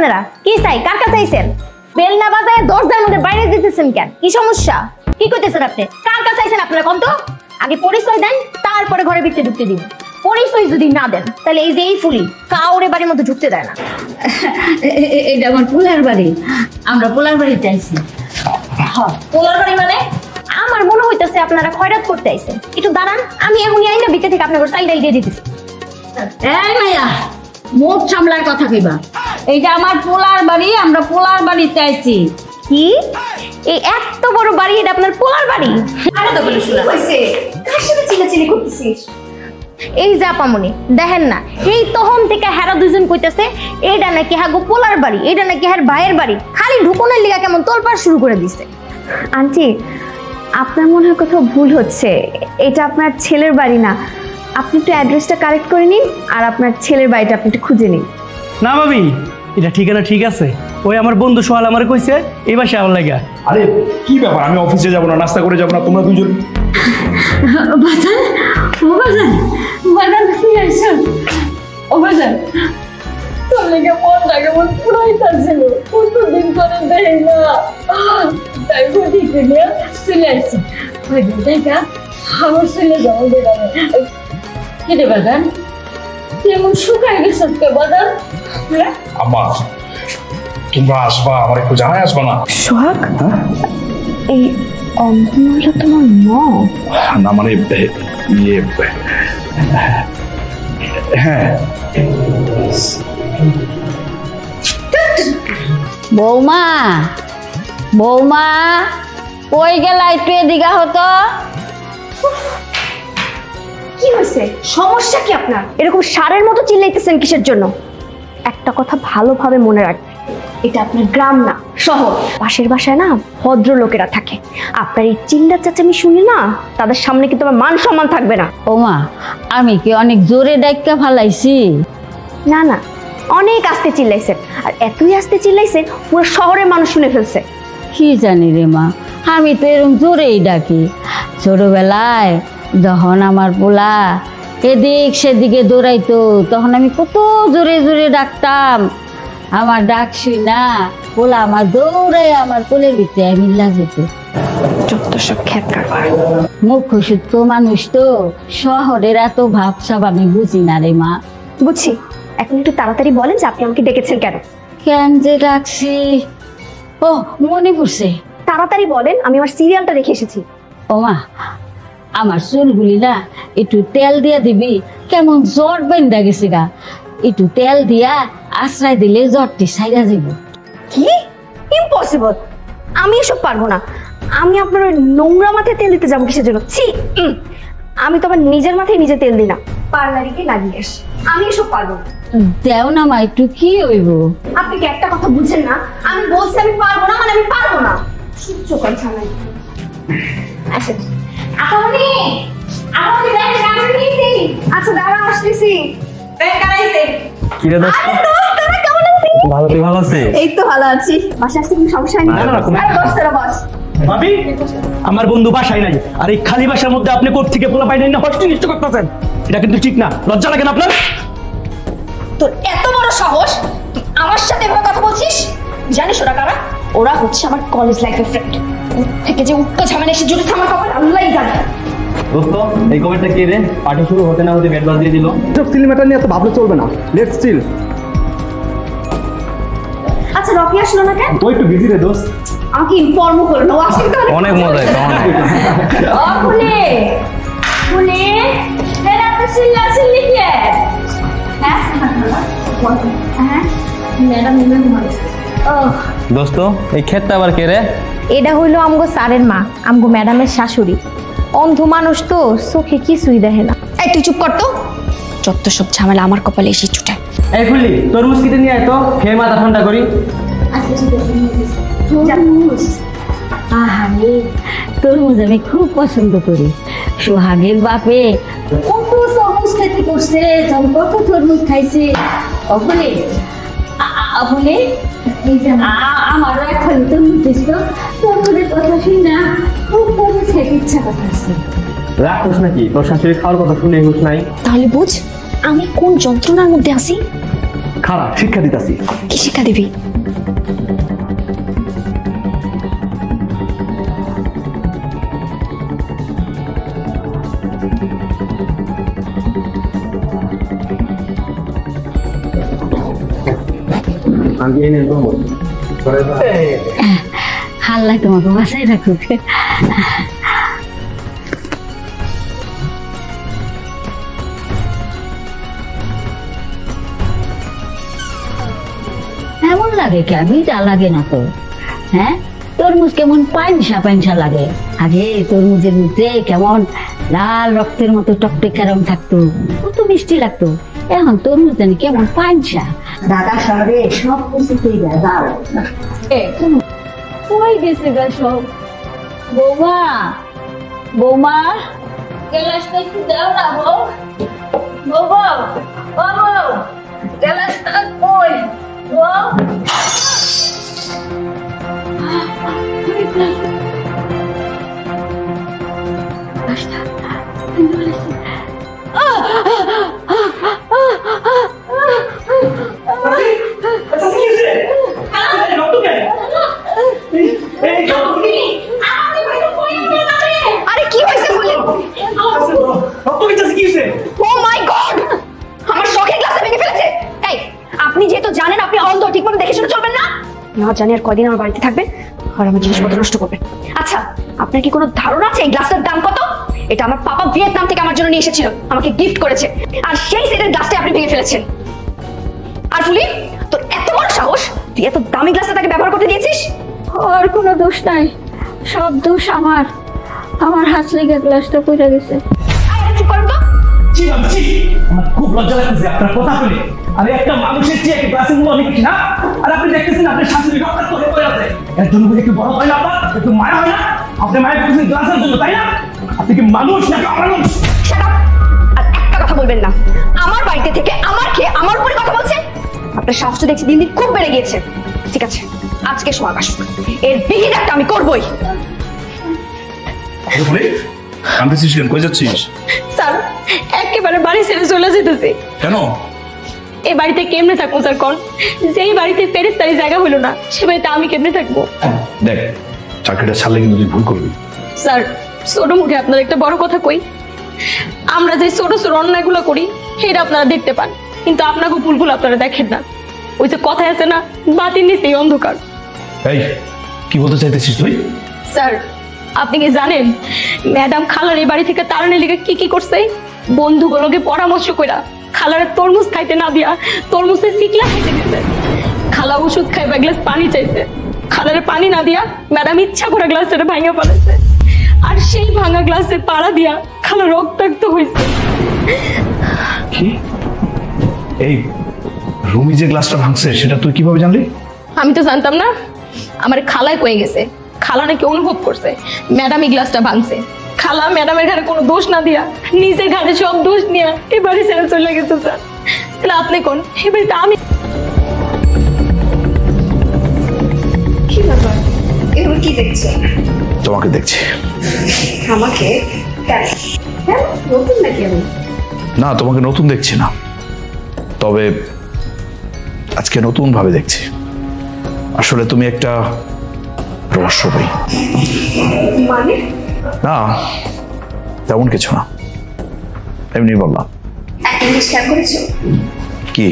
আপনারা? কি চাই? কার কাছে আইছেন? বেল না বাজায় দরজার মধ্যে বাইরে দিতেছেন কেন? কি সমস্যা? কি কইতেছেন আপনি? কার কাছে আইছেন আপনারা? কোন তো আগে পরিচয় দেন, তারপরে ঘরে ভিতরে ঢুকতে দিন। পরিচয় যদি না দেন তাহলে এই যে এই ফুলি কাউরে বাড়ির মধ্যে ঢুকতে দেয় না। এটা আমার পোলার বাড়ি, আমরা পোলার বাড়িতে আইছি। পোলার বাড়ি মানে? আমার মনে হইতেছে আপনারা খয়রাত করতে আইছেন। একটু দাঁড়ান, আমি এখনই আইনা ভিতর থেকে আপনাদের চাল ডাল দিয়ে দিতেছি। এই মাইয়া, মুখ সামলার কথা কইবা। এইটা আমার পোলার বাড়ি, আমরা পোলার বাড়িতে আইছি। কি এই এত বড় বাড়ি, এটা আপনার পোলার বাড়ি? আরে তো বলে শোনা হইছে, কার সাথে চিল্লাচিল্লি করতেছিস? এই যে আপামনি দেখেন না, এই তখন থেকে হেরা দুজন কইতেছে এইটা নাকি হাগো পোলার বাড়ি, এইটা নাকি হার ভাইয়ের বাড়ি। খালি ঢুকনের লিগা কেমন তোলপাড় শুরু করে দিছে। আন্টি, আপনার মনে হয় কোথাও ভুল হচ্ছে। এটা আপনার ছেলের বাড়ি না। আপনি একটু অ্যাড্রেসটা কারেক্ট করে নিন, আর আপনার ছেলের বাড়িটা আপনি একটু খুঁজে নিন। না ভাবি, এটা ঠিকানা ঠিক আছে। ওই আমার বন্ধু সোহাল আমার কইছে এই বাসে আমার লাগা। আরে কি ব্যাপার, আমি অফিসে যাবো না, নাস্তা করে যাবো না, তোমরা দুজন? বাজান, ও বাজান, বাজান কি আইছো? ও বাজান, তোর লেগে মন লাগে, মন পুরাইতাছিল। কতদিন করে দেই না, তাই বুঝিতে নিয়ে চলে আসছি। ওই দেখা আমার চলে যাবো বেড়াবে। কি রে বাজান, তুই এমন শুকাই গেছিস কে বাজান? আম্মা, তোমরা আসবা, আমার একটু জানাই আসবা না? সোহাগ, এই অন্ধমহিলা তোমার মা? না মানে ইয়ে, হ্যাঁ। বৌমা, বৌমা কই গেলা? একটু এদিকে হতো। কি হয়েছে? সমস্যা কি আপনার? এরকম সারের মতো চিল্লাইতেছেন কিসের জন্য? একটা কথা ভালোভাবে মনে রাখবেন, এটা আপনার গ্রাম না, শহর। পাশের বাসায় না ভদ্র লোকেরা থাকে। আপনার এই চিল্লা চাচামি শুনে না, তাদের সামনে কিন্তু আমার মান সম্মান থাকবে না। বৌমা, আমি কি অনেক জোরে ডাইক্কা ফালাইছি? না না, অনেক আস্তে চিল্লাইছেন, আর এতই আস্তে চিল্লাইছেন পুরো শহরের মানুষ শুনে ফেলছে। কি জানি রে মা, আমি তো এরকম জোরেই ডাকি। ছোটবেলায় যখন আমার পোলা এদিক সেদিকে দৌড়াইতো, তখন আমি কত জোরে জোরে ডাকতাম। আমার ডাক শুই না পোলা আমার দৌড়াই আমার কোলের ভিতরে মিল্লা যেত। যত সব খ্যাত কারবার। মুখ্য সূত্র মানুষ তো, শহরের এত ভাবসাব আমি বুঝি না রে মা। বুঝছি, এখন একটু তাড়াতাড়ি বলেন যে আপনি আমাকে ডেকেছেন কেন? কেন যে ডাকছি, ও মনে পড়ছে। তাড়াতাড়ি বলেন, আমি আমার সিরিয়ালটা রেখে এসেছি। ও মা, আমার চুলগুলি না একটু তেল দিয়া দিবি, কেমন জ্বর বেন্দা গেছে গা। একটু তেল দিয়া আশ্রয় দিলে জ্বরটি সাইরা যাব। কি? ইম্পসিবল, আমি এসব পারবো না। আমি আপনার ওই নোংরা মাথায় তেল দিতে যাবো কিসের জন্য? ছি, আমি তো আমার নিজের মাথায় নিজে তেল দিই না, পার্লারিকে লাগিয়ে আসি। আমি এসব পারবো না। দেও না মা, একটু কি হইব? আপনি কি একটা কথা বুঝছেন না? আমি বলছি আমি পারবো না মানে আমি পারবো না। সহ্য করে ছাড়াই। আসেন আপনি, আপনি দেখেন আমি নিয়েছি। আচ্ছা দাঁড়া, আসতেছি। কি রে দোস্ত? ভালো, তুই ভালো আছিস? এই তো ভালো আছি। বাসায় আসতে কোনো সমস্যা নেই? বস। ভাবি, আমার বন্ধু বাসায় নাই, আর এই খালি বাসার মধ্যে আপনি কোথা থেকে পোলা পাই নাই না হস্টেল নিশ্চয় করতেছেন? এটা কিন্তু ঠিক না। লজ্জা লাগে না আপনার? তোর এত বড় সাহস, তুই আমার সাথে এভাবে কথা বলছিস? জানিস ওরা কারা? ওরা হচ্ছে আমার কলেজ লাইফের ফ্রেন্ড। থেকে যে উত্তর ঝামেলা এসে জুড়ে আমার কপাল আল্লাহই জানে। দোস্ত, এই কমেন্টটা কি রে? পার্টি শুরু হতে না হতে ব্যাট দিয়ে দিল। স্টিল ম্যাটার নিয়ে এত ভাবলে চলবে না। লেটস চিল। আচ্ছা রকি আসলো না কেন? তো একটু বিজি রে দোস্ত। আমাকে ইনফর্ম করলো। আসলে তো অনেক মজা হয়েছে, অনেক। ও ফুলে, ফুলে, এরা তো চিল্লা চিল্লি কে? হ্যাঁ হ্যাঁ, ম্যাডাম নিমেন মানে। ও দোস্ত, এই ক্ষেতটা আবার কে রে? এটা হইলো আমগো স্যারের মা, আমগো ম্যাডামের শাশুড়ি। অন্ধ মানুষ তো, চোখে কিছুই দেখে না। এই তুই চুপ কর তো, যত সব ঝামেলা আমার কপালে এসে ছুটায়। এই ফুললি, তরমুজ কিনে নিয়ে আয় তো, খেয়ে মাথা ঠান্ডা করি। আচ্ছা ঠিক আছে, তরমুজ। আহারে, তরমুজ আমি খুব পছন্দ করি। সোহাগের বাপে কত তরমুজ খেতে করছে, কত তরমুজ খাইছে। অবলে অবলে, আমারও এখন তরমুজ দিস তো। তরমুজের কথা শুনি না, খুব তরমুজ খেতে ইচ্ছা করতেছে। রাখোস নাকি? তোর শাশুড়ি খাওয়ার কথা শুনে হুশ নাই? তাহলে বুঝ আমি কোন যন্ত্রণার মধ্যে আছি। খারাপ শিক্ষা দিতাছি। কি শিক্ষা দিবি? আল্লাহ তোমাকে বাঁচাই রাখুক। এমন লাগে কে? মিঠা লাগে না তো? হ্যাঁ, তরমুজ কেমন পাইনসা পাইনসা লাগে। আগে তরমুজের মধ্যে কেমন লাল রক্তের মতো টকটকে রং থাকতো, কত মিষ্টি লাগতো। এখন তরমুজ জানি কেমন পাইনসা। ঢাকা শহরে সব কিছুতেই ভেজাল। কই গেছে গা সব? বৌমা, বৌমা, গ্লাসটা একটু দাও না বউ। বউ, বউ, গ্লাসটা কই? বউ, আরে কি হয়েছে বলেন? ও মাই গড, আমার শখের গ্লাসটা ভেঙে ফেলেছে। এই, আপনি যেহেতু জানেন আপনি অন্ধ, ঠিকমতো দেখে শুনে চলবেন না। না জানি আর কয়দিন আমার বাড়িতে থাকবে আর আমার জিনিসপত্র নষ্ট করবে। আচ্ছা, আপনার কি কোনো ধারণা আছে এই গ্লাসটার দাম কত? এটা আমার পাপা ভিয়েতনাম থেকে আমার জন্য নিয়ে এসেছিল, আমাকে গিফট করেছে, আর সেই সেটের গ্লাসটা আপনি ভেঙে ফেলেছেন। আর ফুলি, তোর এত বড় সাহস, তুই এত দামি গ্লাসটা তাকে ব্যবহার করতে দিয়েছিস? ওর কোনো দোষ নাই, সব দোষ আমার। আমার হাত লেগে গ্লাসটা পড়ে গেছে। চুপ করুন তো। আমার খুব লজ্জা লাগতেছে আপনার কথা শুনে। আরে একটা মানুষের চেয়ে ক্লাসে অনেক বেশি না? আর আপনি দেখতেছেন আপনার শাশুড়ি রক্তাক্ত হয়ে পড়ে আছে। এর জন্য বুঝে একটু বড় হয় না আপনার? একটু মায়া হয় না? আপনি মায়া করতেছেন গ্লাসের জন্য, তাই না? আপনি কি মানুষ নাকি অমানুষ? Shut up! আর একটা কথা বলবেন না। আমার বাড়িতে থেকে আমার খেয়ে আমার উপরে কথা বলছেন। আপনার সাহসটা দেখছি দিন দিন খুব বেড়ে গিয়েছে। ঠিক আছে, আজকে সোহাগ আসুক, এর বিহিত একটা আমি করবই। কাঁদতেছিস কেন? কই যাচ্ছিস? স্যার, একেবারে বাড়ি ছেড়ে চলে যেতেছি। কেন? এই বাড়িতে কেমনে থাকবো স্যার? কোন যেই বাড়িতে ফেরেশতারি জায়গা হলো না, সে বাড়িতে আমি কেমনে থাকবো? দেখ, চাকরিটা ছাড়লে কিন্তু তুই ভুল করবি। স্যার, ছোট মুখে আপনার একটা বড় কথা কই, আমরা যে ছোট ছোট অন্যায়গুলো করি সেটা আপনারা দেখতে পান, কিন্তু আপনাকে ভুলগুলো আপনারা দেখেন না। ওই যে কথায় আছে না, বাতির নিচেই অন্ধকার। এই, কি বলতে চাইতেছিস তুই? স্যার, আপনি কি জানেন ম্যাডাম খালার এই বাড়ি থেকে তাড়ানোর লিগে কি কি করছে? বন্ধুগুলোকে পরামর্শ কইরা খালার তরমুজ খাইতে না দিয়া তরমুজের সিকলা খাইতে দিতে। খালা ওষুধ খাইবা গ্লাস পানি চাইছে, খালারে পানি না দিয়া ম্যাডাম ইচ্ছা করে গ্লাসটা ভাঙা ফেলেছে, আর সেই ভাঙা গ্লাসে পাড়া দিয়া খালা রক্তাক্ত হয়েছে। কি? এই রুমি যে গ্লাসটা ভাঙছে সেটা তুই কিভাবে জানলি? আমি তো জানতাম না, আমার খালায় কয়ে গেছে। খালা নাকি অনুভব করছে ম্যাডাম এই গ্লাসটা ভাঙছে। খালা ম্যাডামের ঘাড়ে কোনো দোষ না দিয়া নিজের ঘাড়ে সব দোষ নিয়ে এবারে ছেড়ে চলে গেছে। স্যার, তাহলে আপনি কোন এবারে আমি কি ব্যাপার, এগুলো কি দেখছো? তোমাকে দেখছি। আমাকে? কেন? নতুন নাকি আমি? না, তোমাকে নতুন দেখছি না, তবে আজকে নতুন ভাবে দেখছি। আসলে তুমি একটা রহস্যময়ী। মানে? না, তেমন কিছু না, এমনি বললাম। একটা জিনিস খেয়াল করেছো? কি?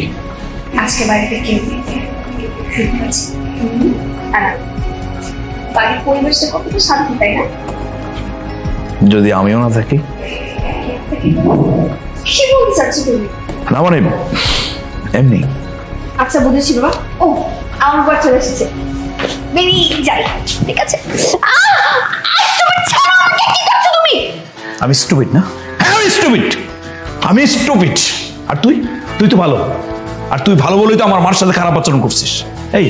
আজকে বাড়িতে কেউ নেই, আর বাড়ির পরিবেশটা কতটা শান্তি, তাই না? যদি আমিও না থাকি? কি বলতে চাচ্ছ তুমি? না মানে এমনি। আচ্ছা, বুঝেছি বাবা। ও, আমার উপর চলে এসেছে, বেরিয়ে যাই। ঠিক আছে। আমি স্টুপিড না? হ্যাঁ, আমি স্টুপিড, আমি স্টুপিড। আর তুই? তুই তো ভালো, আর তুই ভালো বলেই তো আমার মার সাথে খারাপ আচরণ করছিস। এই,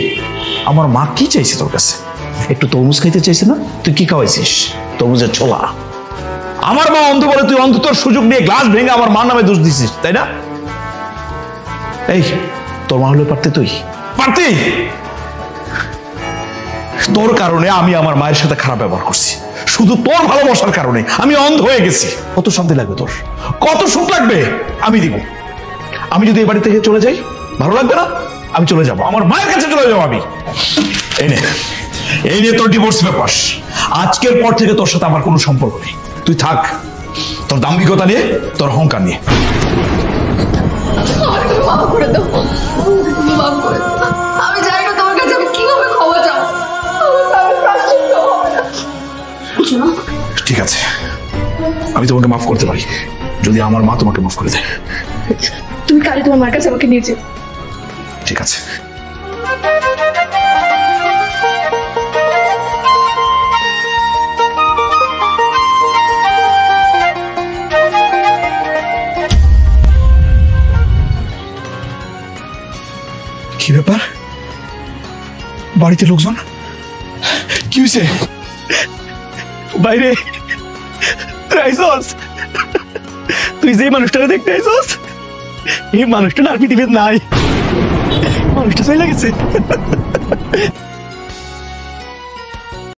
আমার মা কি চাইছে তোর কাছে? একটু তরমুজ খাইতে চাইছে না? তুই কি খাওয়াইছিস? তরমুজের ছোলা। আমার মা অন্ধ বলে তুই অন্তত সুযোগ নিয়ে গ্লাস ভেঙে আমার মার নামে দোষ দিছিস, তাই না? এই, তোর মা হলে পারতে, তুই পারতি। তোর কারণে আমি আমার মায়ের সাথে খারাপ ব্যবহার করছি, শুধু তোর ভালোবাসার কারণে আমি অন্ধ হয়ে গেছি। কত শান্তি লাগবে তোর, কত সুখ লাগবে আমি দিব। আমি যদি এই বাড়ি থেকে চলে যাই, ভালো লাগবে না? আমি চলে যাব, আমার মায়ের কাছে চলে যাবো আমি। এই নে তোর ডিভোর্স পেপার। আজকের পর থেকে তোর সাথে আমার কোনো সম্পর্ক নেই। তুই থাক তোর দাম্ভিকতা নিয়ে, তোর অহংকার নিয়ে। মাফ করে দাও, মাফ করে দাও। আমি জানি না তোমার কাছে আমি কিভাবে ক্ষমা চাও। ঠিক আছে, আমি তোমাকে মাফ করতে পারি যদি আমার মা তোমাকে মাফ করে দেয়। তুমি কালই তোমার মার কাছে আমাকে নিয়ে যেও। ঠিক আছে। কি ব্যাপার, বাড়িতে লোকজন? কি হয়েছে? বাইরে আইসস, তুই যে মানুষটাকে দেখতে আইসস এই মানুষটা আর পৃথিবীতে নাই, মানুষটা চলে গেছে।